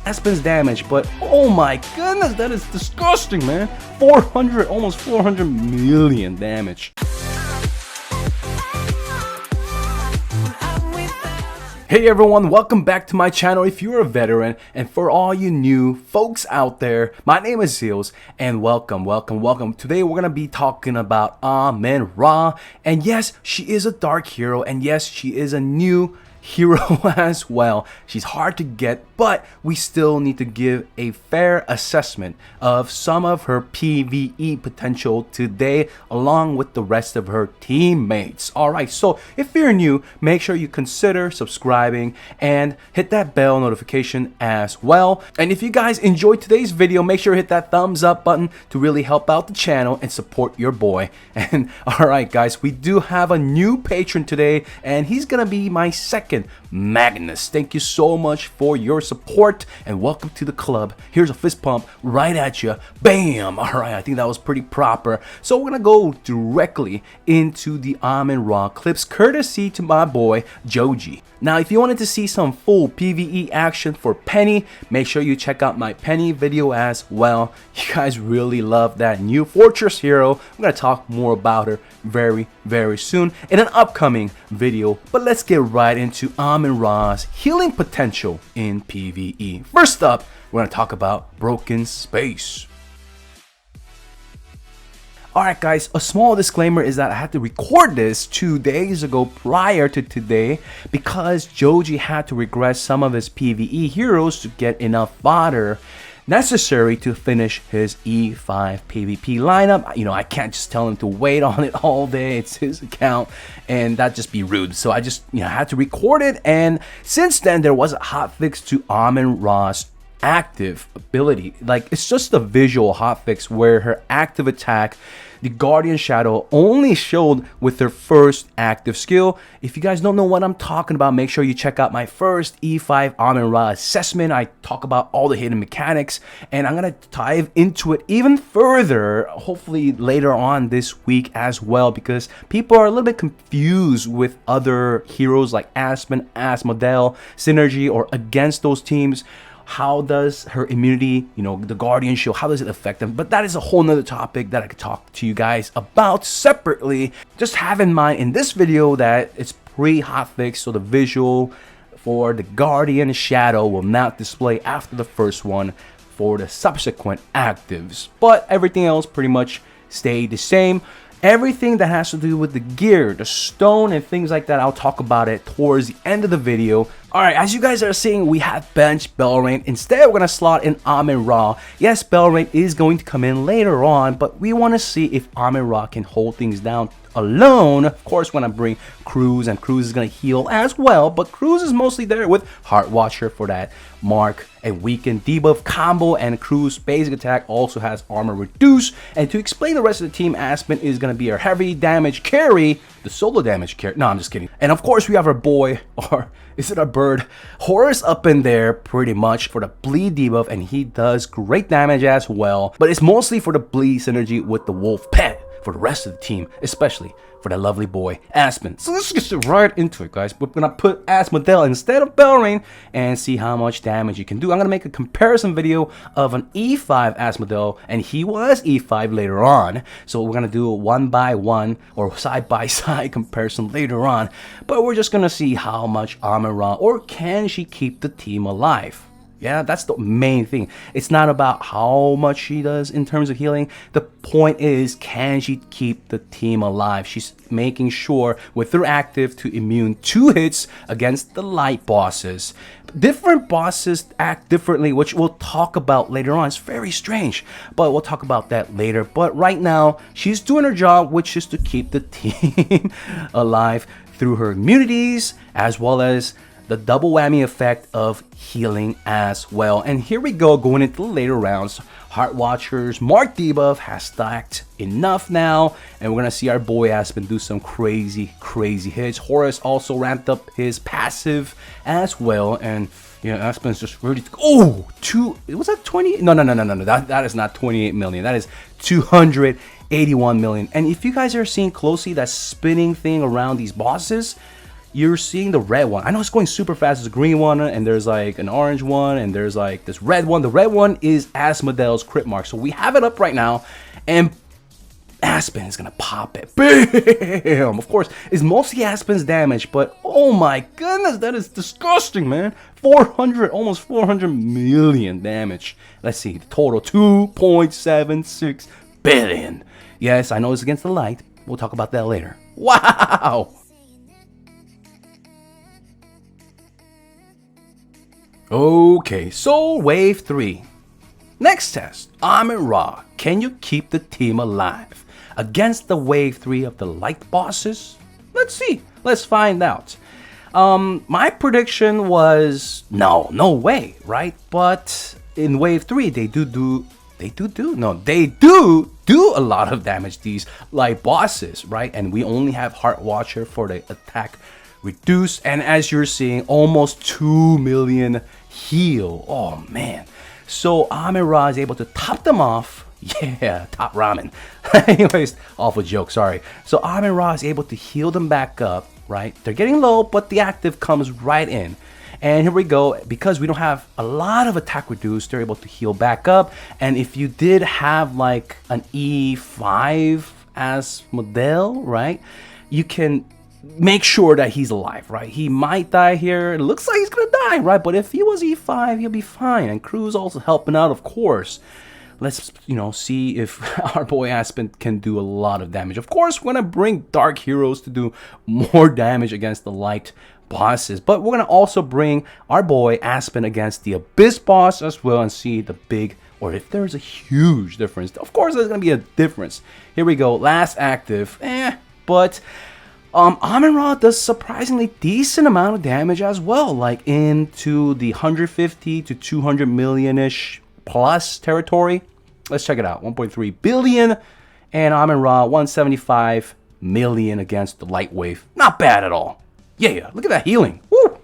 Aspen's damage, but oh my goodness, that is disgusting, man. 400, almost 400 million damage. Hey everyone, welcome back to my channel if you're a veteran, and for all you new folks out there, my name is Zeals, and welcome. Today we're gonna be talking about Amun-Ra, and yes, she is a dark hero, and yes, she is a new hero as well. She's hard to get, but we still need to give a fair assessment of some of her PVE potential today, along with the rest of her teammates. Alright, so if you're new, make sure you consider subscribing and hit that bell notification as well. And if you guys enjoyed today's video, make sure to hit that thumbs up button to really help out the channel and support your boy. And alright guys, we do have a new patron today, and he's gonna be my second Magnus. Thank you so much for your support and welcome to the club. Here's a fist pump right at you. Bam! Alright, I think that was pretty proper. So we're gonna go directly into the Amun-Ra clips, courtesy to my boy Joji. Now, if you wanted to see some full PvE action for Penny, make sure you check out my Penny video as well. You guys really love that new Fortress hero. I'm gonna talk more about her very soon in an upcoming video. But let's get right into Amun-Ra's healing potential in PvE. First up, we're gonna talk about Broken Space. Alright guys, a small disclaimer is that I had to record this 2 days ago prior to today because Joji had to regress some of his PvE heroes to get enough fodder necessary to finish his E5 PvP lineup. You know, I can't just tell him to wait on it all day. It's his account and that'd just be rude. So I just, had to record it, and since then there was a hotfix to Amun-Ra's active ability. Like, it's just a visual hotfix where her active attack, the Guardian Shadow, only showed with her first active skill. If you guys don't know what I'm talking about, make sure you check out my first E5 Amun-Ra assessment. I talk about all the hidden mechanics, and I'm gonna dive into it even further, hopefully later on this week as well, because people are a little bit confused with other heroes like Aspen, Asmodel, Synergy, or against those teams. How does her immunity, the Guardian Shield, how does it affect them? But that is a whole nother topic that I could talk to you guys about separately. Just have in mind in this video that it's pre-hotfix, so the visual for the Guardian Shadow will not display after the first one for the subsequent actives. But everything else pretty much stayed the same. Everything that has to do with the gear, the stone, and things like that, I'll talk about it towards the end of the video. Alright, as you guys are seeing, we have bench Belrain. Instead, we're going to slot in Amun-Ra. Yes, Belrain is going to come in later on, but we want to see if Amun-Ra can hold things down alone. Of course, when I bring Cruz, and Cruz is going to heal as well, but Cruz is mostly there with Heart Watcher for that mark and weaken debuff combo, and Cruz basic attack also has armor reduce. And to explain the rest of the team, Aspen is going to be our heavy damage carry, the solo damage carry. No, I'm just kidding. And of course, we have our boy, or is it our bird, Horus, up in there pretty much for the bleed debuff, and he does great damage as well, but it's mostly for the bleed synergy with the wolf pet for the rest of the team, especially for that lovely boy Aspen. So let's get right into it, guys. We're gonna put Asmodel instead of Belrain and see how much damage you can do. I'm gonna make a comparison video of an E5 Asmodel, and he was E5 later on, so we're gonna do a 1-by-1 or side-by-side comparison later on. But we're just gonna see how much Amun-Ra, or can she keep the team alive. Yeah, that's the main thing. It's not about how much she does in terms of healing. The point is, can she keep the team alive? She's making sure with her active to immune 2 hits against the light bosses. Different bosses act differently, which we'll talk about later on. It's very strange, but we'll talk about that later. But right now, she's doing her job, which is to keep the team alive through her immunities, as well as the double whammy effect of healing as well. And here we go, going into the later rounds. Heart Watcher's Mark debuff has stacked enough now, and we're gonna see our boy Aspen do some crazy hits. Horus also ramped up his passive as well, and Aspen's just ready to go. Oh, was that 20? No, that is not 28 million. That is 281 million. And if you guys are seeing closely that spinning thing around these bosses, you're seeing the red one. I know it's going super fast. There's a green one, and there's like an orange one, and there's like this red one. The red one is Asmodeel's crit mark. So we have it up right now, and Aspen is gonna pop it. Bam! Of course, it's mostly Aspen's damage, but oh my goodness, that is disgusting, man. 400, almost 400 million damage. Let's see, the total 2.76 billion. Yes, I know it's against the light. We'll talk about that later. Wow! Okay, so wave 3. Next test, Amin-Ra. Can you keep the team alive against the wave 3 of the light bosses? Let's see. Let's find out. My prediction was no way, right? But in wave 3, they do a lot of damage, these light bosses, right? And we only have Heart Watcher for the attack reduce, and as you're seeing, almost 2 million heal. Oh man. So Amin-Ra is able to top them off. Yeah, top ramen. Anyways, awful joke, sorry. So Amin-Ra is able to heal them back up, right? They're getting low, but the active comes right in. And here we go, because we don't have a lot of attack reduce, they're able to heal back up. And if you did have like an E5 as model, right? You can make sure that he's alive, right? He might die here. It looks like he's gonna die, right? But if he was E5, he'll be fine. And Crew's also helping out, of course. Let's, see if our boy Aspen can do a lot of damage. Of course, we're gonna bring Dark Heroes to do more damage against the light bosses. But we're gonna also bring our boy Aspen against the Abyss boss as well and see the big, or if there's a huge difference. Of course, there's gonna be a difference. Here we go, last active, but Amin-Ra does surprisingly decent amount of damage as well, like into the 150 to 200 million-ish plus territory. Let's check it out, 1.3 billion, and Amin-Ra 175 million against the light wave. Not bad at all. Yeah, look at that healing. Woo!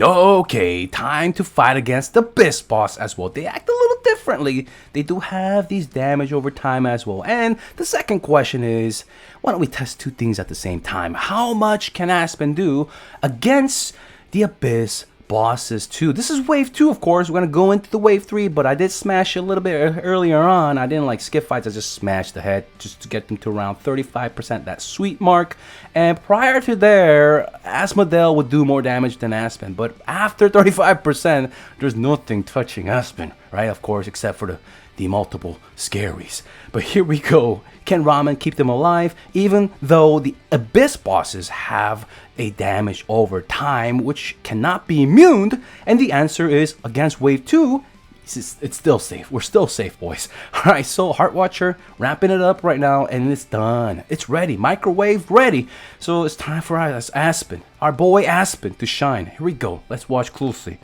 Okay, time to fight against the Abyss boss as well. They act a little differently. They do have these damage over time as well. And the second question is, why don't we test two things at the same time? How much can Aspen do against the Abyss bosses too? This is wave 2, of course. We're gonna go into the wave 3, but I did smash it a little bit earlier on. I didn't like skip fights. I just smashed the head just to get them to around 35%, that sweet mark. And prior to there, Asmodel would do more damage than Aspen, but after 35%, there's nothing touching Aspen, right? Of course, except for the multiple scaries. But here we go. Can Ramen keep them alive, even though the Abyss bosses have a damage over time, which cannot be immune? And the answer is, against wave 2, it's still safe. We're still safe, boys. Alright, so Heart Watcher, wrapping it up right now, and it's done. It's ready. Microwave ready. So it's time for us, Aspen, our boy Aspen, to shine. Here we go. Let's watch closely.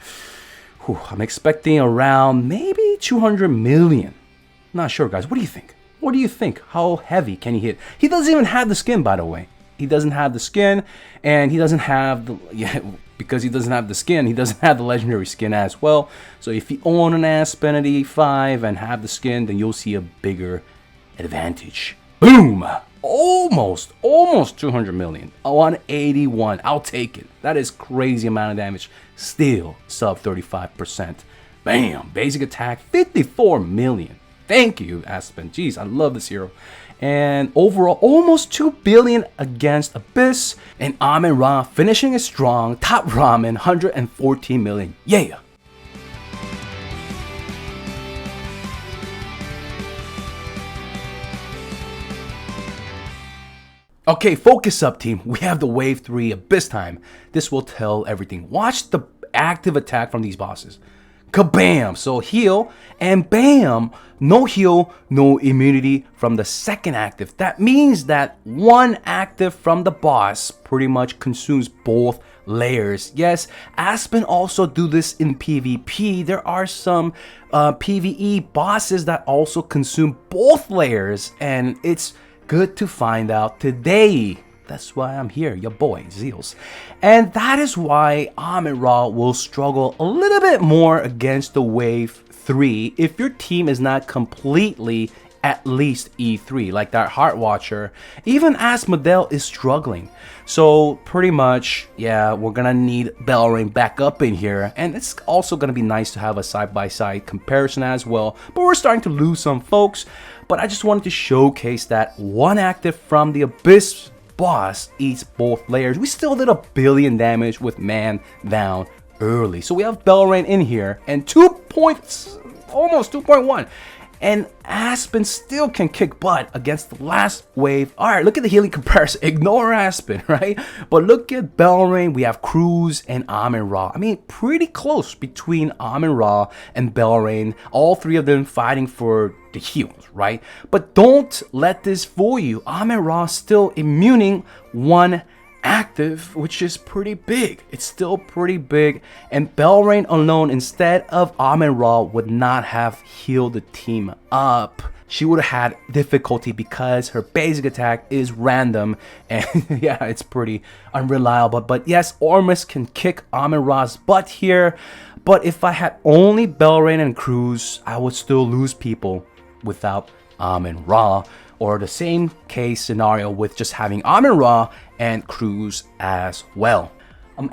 Whew, I'm expecting around maybe 200 million. Not sure, guys. What do you think? What do you think? How heavy can he hit? He doesn't even have the skin, by the way. He doesn't have the skin, and he doesn't have the... because he doesn't have the skin, he doesn't have the legendary skin as well. So if you own an Aspen at E5 and have the skin, then you'll see a bigger advantage. Boom! Almost 200 million. 181. I'll take it. That is crazy amount of damage. Still sub 35%. Bam! Basic attack 54 million. Thank you, Aspen. Jeez, I love this hero. And overall, almost 2 billion against Abyss. And Amin-Ra finishing it strong. Top Ramen, 114 million. Yeah! Okay, focus up, team. We have the wave 3 Abyss time. This will tell everything. Watch the active attack from these bosses. Kabam! So heal, and bam! No heal, no immunity from the second active. That means that one active from the boss pretty much consumes both layers. Yes, Aspen also do this in PvP. There are some PvE bosses that also consume both layers, and it's good to find out today. That's why I'm here, your boy, Zeals. And that is why Amin-Ra will struggle a little bit more against the wave 3 if your team is not completely at least E3, like that Heart Watcher. Even Asmodel is struggling. So pretty much, yeah, we're gonna need Belrain back up in here, and it's also gonna be nice to have a side-by-side comparison as well. But we're starting to lose some folks. But I just wanted to showcase that one active from the Abyss boss eats both layers. We still did 1 billion damage with man down early. So we have Belrain in here and 2 points, almost 2.1. And Aspen still can kick butt against the last wave. Alright, look at the healing comparison. Ignore Aspen, right? But look at Belrain. We have Cruz and Amun-Ra. I mean, pretty close between Amun-Ra and Belrain. All three of them fighting for the heals, right? But don't let this fool you. Amun-Ra still immuning one active, which is pretty big. It's still pretty big, and Belrain alone instead of Amun-Ra would not have healed the team up. She would have had difficulty because her basic attack is random, and yeah, it's pretty unreliable. But yes, Ormus can kick Amun-Ra's butt here, but if I had only Belrain and Cruz, I would still lose people without Amun-Ra. Or the same case scenario with just having Amun-Ra and Cruz as well.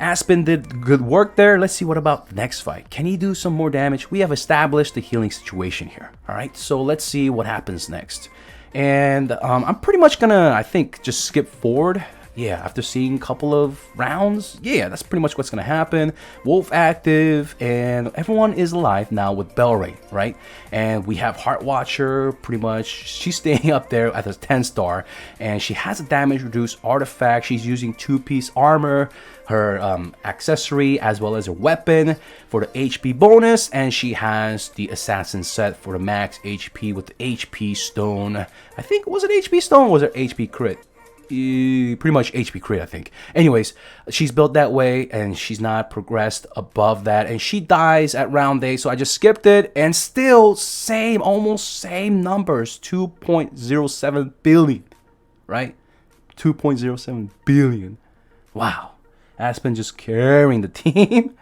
Aspen did good work there. Let's see what about the next fight. Can he do some more damage? We have established the healing situation here. Alright, so let's see what happens next. And I'm pretty much gonna, I think, just skip forward. Yeah, after seeing a couple of rounds, yeah, that's pretty much what's gonna happen. Wolf active, and everyone is alive now with Belrain, right? And we have Heart Watcher, pretty much, she's staying up there at a 10-star, and she has a damage reduced artifact. She's using 2-piece armor, her accessory, as well as her weapon for the HP bonus, and she has the assassin set for the max HP with the HP stone. I think, was it HP stone or was it HP crit? Pretty much HP crit, I think. Anyways, she's built that way and she's not progressed above that, and she dies at round A, so I just skipped it, and still same, almost same numbers, 2.07 billion, right? 2.07 billion. Wow, Aspen just carrying the team.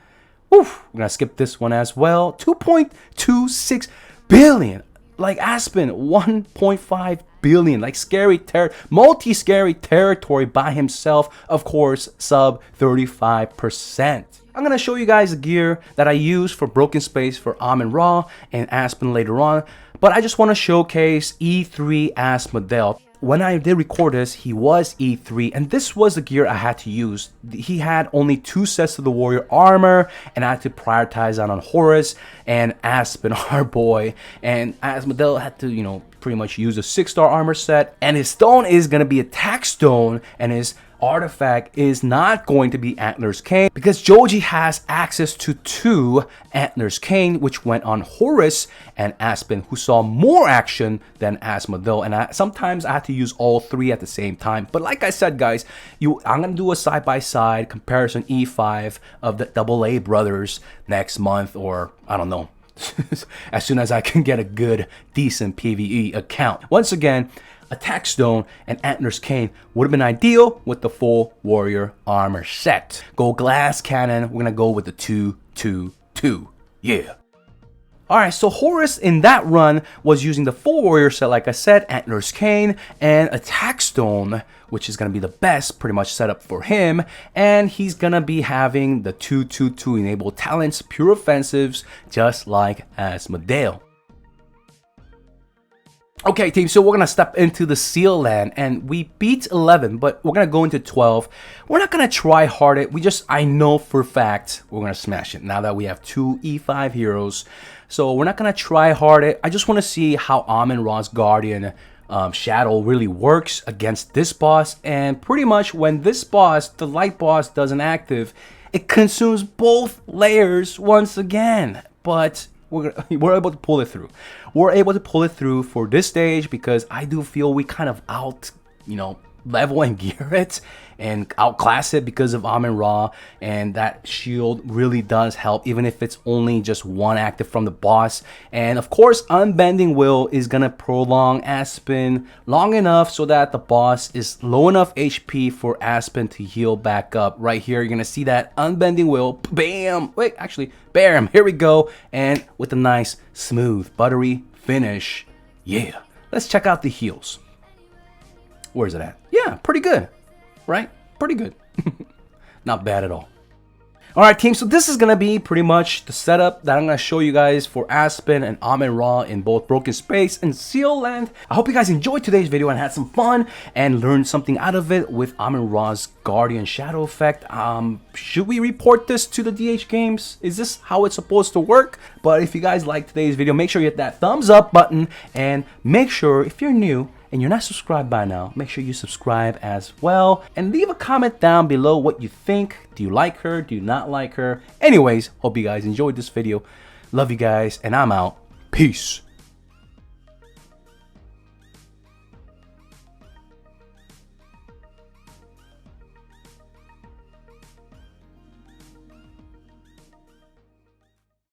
Oof, we're gonna skip this one as well. 2.26 billion. Like Aspen, 1.5 billion, like multi-scary territory by himself, of course, sub 35%. I'm gonna show you guys the gear that I use for Broken Space for Amun-Ra and Aspen later on, but I just want to showcase E3 Asmodel. When I did record this, he was E3, and this was the gear I had to use. He had only 2 sets of the warrior armor, and I had to prioritize that on Horus and Aspen, our boy. And Asmodel had to, you know, pretty much use a 6-star armor set, and his stone is going to be attack stone, and his artifact is not going to be Antler's Cane, because Joji has access to 2 Antler's Cane, which went on Horus and Aspen, who saw more action than Asmodel. And sometimes I have to use all 3 at the same time. But like I said, guys, I'm gonna do a side-by-side comparison E5 of the AA brothers next month, or I don't know, as soon as I can get a good, decent PVE account. Once again, Attack Stone and Antler's Cane would have been ideal with the full warrior armor set. Go glass cannon, we're gonna go with the 2-2-2. Yeah. Alright, so Horus in that run was using the full warrior set, like I said, Antler's Cane and Attack Stone, which is going to be the best pretty much setup for him. And he's going to be having the 2-2-2 enabled talents, pure offensives, just like Asmodel. Okay, team, so we're going to step into the Seal Land, and we beat 11, but we're going to go into 12. We're not going to try hard it. I know for a fact we're going to smash it now that we have 2 E5 heroes. So we're not going to try hard it. I just want to see how Amun-Ra's Guardian Shadow really works against this boss. And pretty much when this boss, the light boss, doesn't active, it consumes both layers once again. But we're able to pull it through. We're able to pull it through for this stage because I do feel we kind of level and gear it and outclass it because of Amun-Ra, and that shield really does help, even if it's only just 1 active from the boss. And of course, Unbending Will is gonna prolong Aspen long enough so that the boss is low enough HP for Aspen to heal back up. Right here, you're gonna see that Unbending Will, bam, wait, actually, bam, here we go, and with a nice, smooth, buttery finish. Yeah. let's check out the heals. Where's it at? Yeah, pretty good, right? Pretty good. Not bad at all. Alright team, so this is going to be pretty much the setup that I'm going to show you guys for Aspen and Amun-Ra in both Broken Space and Seal Land. I hope you guys enjoyed today's video and had some fun and learned something out of it with Amun-Ra's Guardian Shadow effect. Should we report this to the DH games? Is this how it's supposed to work? But if you guys liked today's video, make sure you hit that thumbs up button and make sure if you're new and you're not subscribed by now, make sure you subscribe as well. And leave a comment down below what you think. Do you like her? Do you not like her? Anyways, hope you guys enjoyed this video. Love you guys, and I'm out. Peace.